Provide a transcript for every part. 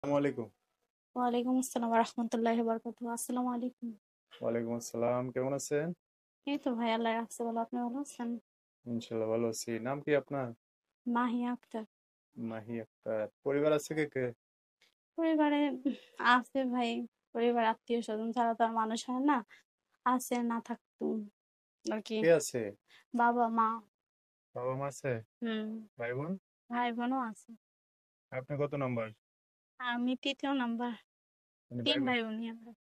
আসসালামু আলাইকুম। ওয়ালাইকুম আসসালাম রহমতুল্লাহি বারাকাতুহু। আসসালামু আলাইকুম। ওয়ালাইকুম আসসালাম। কেমন আছেন? এই তো ভাই, আল্লাহ রাখছে ভালো। আপনি ভালো আছেন? ইনশাল্লাহ ভালো আছি। নাম কি আপনার? মাহিয়া আক্তার। মাহি আক্তার। পরিবার আছে কে কে? পরিবারে আছে ভাই। পরিবার আত্মীয় স্বজন ছাড়া তো আর মানুষ হয় না। আছে না থাকতো আর কি। কে আছে? বাবা মা। বাবা মা আছে? হুম। ভাই বোন? ভাই বোনও আছে। আপনি কত নাম্বার? আমি তৃতীয় নাম্বার। মানে ভাই 3 বোন? ভাই বোনই আমরা।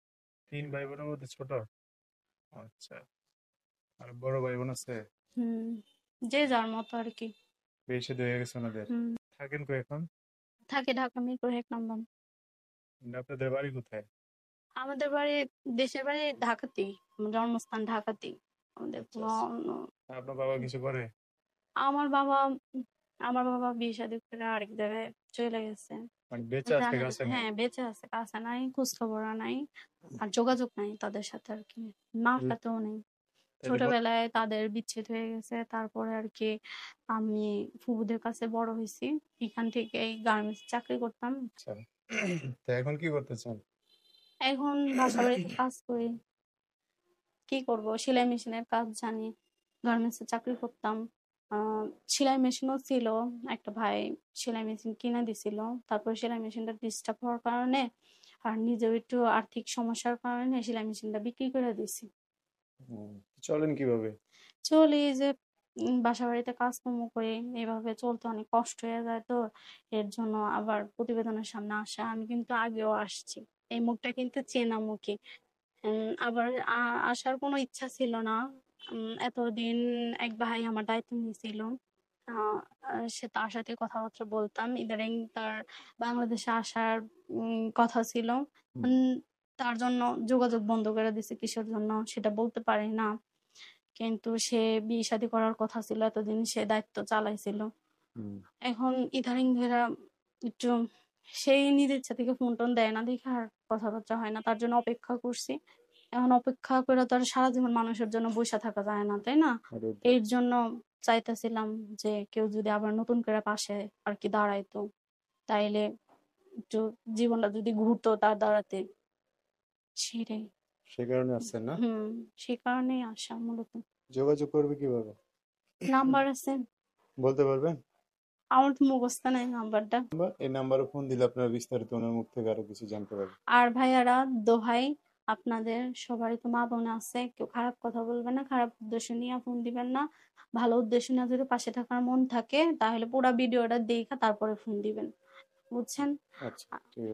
3 ভাই বোনের মধ্যে ছোট? আচ্ছা। আর বড় ভাই বোন আছে? হুম। যে যার মতো আর কি। বিয়ে শাদী হয়ে গেছে ওনাদের? হুম। থাকেন কই এখন? থাকি ঢাকা মিরপুর 1 নম্বর। মানে আপনাদের বাড়ি কোথায়? আমাদের বাড়ি, দেশের বাড়ি ঢাকাতেই। আমার জন্মস্থান ঢাকাতেই। আমাদের আচ্ছা কোনো আচ্ছা। আপনার বাবা কিছু করে? আমার বাবা আমার বাবা বিয়ে শাদী করে আরেক জায়গায় চলে গেছে। মানে বেঁচে আছে জানেন, কাছে নাই? হ্যাঁ বেঁচে আছে, কাছে নাই, খোঁজ খবর নাই। আর যোগাযোগ নাই তাদের সাথে আর কি। মার তাহলে সাথেও নেই। তাহলে ছোটবেলায় তাদের বিচ্ছেদ হয়ে গেছে, তারপরে আর কি আমি ফুফুদের কাছে বড় হয়েছি। এখান থেকে গার্মেন্টস চাকরি করতাম। আচ্ছা। তো এখন কি করতে চান? এখন বাসা বাড়িতে কাজ করি। কি করব, সেলাই মেশিনের কাজ জানি। গার্মেন্টসে চাকরি করতাম। আহ, সেলাই মেশিনও ছিল। একটা ভাই সেলাই মেশিন কিনে দিছিল। তারপর সেলাই মেশিনটা ডিস্টার্ব হওয়ার কারণে আর নিজেও একটু আর্থিক সমস্যার কারণে সেলাই মেশিনটা বিক্রি করে দিছি। হুম, চলেন কিভাবে? চলি যে বাসা বাড়িতে কাজকর্ম করি, এভাবে চলতে অনেক কষ্ট হয়ে যায় তো। এর জন্য আবার প্রতিবেদনের সামনে আসা, আমি কিন্তু আগেও আসছি। এই মুখটা কিন্তু চেনা মুখই। আবার আসার কোনো ইচ্ছা ছিল না। এতদিন এক ভাই আমার দায়িত্ব নিয়েছিল। আহ, সে তার সাথে কথাবার্তা বলতাম। ইদানিং তার বাংলাদেশে আসার কথা ছিল। হুম, উম, তার জন্য যোগাযোগ বন্ধ করে দিছে, কিসের জন্য সেটা বলতে পারি না। কিন্তু সে বিয়ে শাদী করার কথা ছিল, এতদিন সে দায়িত্ব চালাইছিল। হুম। এখন ইদানিং ধরে একটু সেই নিজের ইচ্ছা থেকে ফোন টোন দেয় না দেখে আর কথাবার্তা হয় না, তার জন্য অপেক্ষা করছি। এখন অপেক্ষা করে তো আর সারা জীবন মানুষের জন্য বসে থাকা যায় না, তাই না? আরে এর জন্য চাইতেছিলাম যে কেউ যদি আবার নতুন করে পাশে আর কি দাঁড়াইতো, তাইলে একটু জীবনটা যদি ঘুরতো তার দাঁড়াতে, সেটাই। সে কারণে আসছেন না? হুম। সে কারণেই আসা মূলত। যোগাযোগ করবে কিভাবে? নাম্বার আছে। বলতে পারবেন? আমার তো মুখস্থ নাই নাম্বারটা। এই নাম্বারে ফোন দিলে আপনারা বিস্তারিত ওনার মুখ থেকে আরো কিছু জানতে পারবেন। আর ভাইয়ারা, দোহাই আপনাদের, সবারই তো মা বোন আছে, কেউ খারাপ কথা বলবেন না, খারাপ উদ্দেশ্য নিয়ে ফোন দিবেন না। ভালো উদ্দেশ্য নিয়ে যদি পাশে থাকার মন থাকে তাহলে পুরো ভিডিওটা দেখা তারপরে ফোন দিবেন, বুঝছেন? আচ্ছা, ঠিক আছে।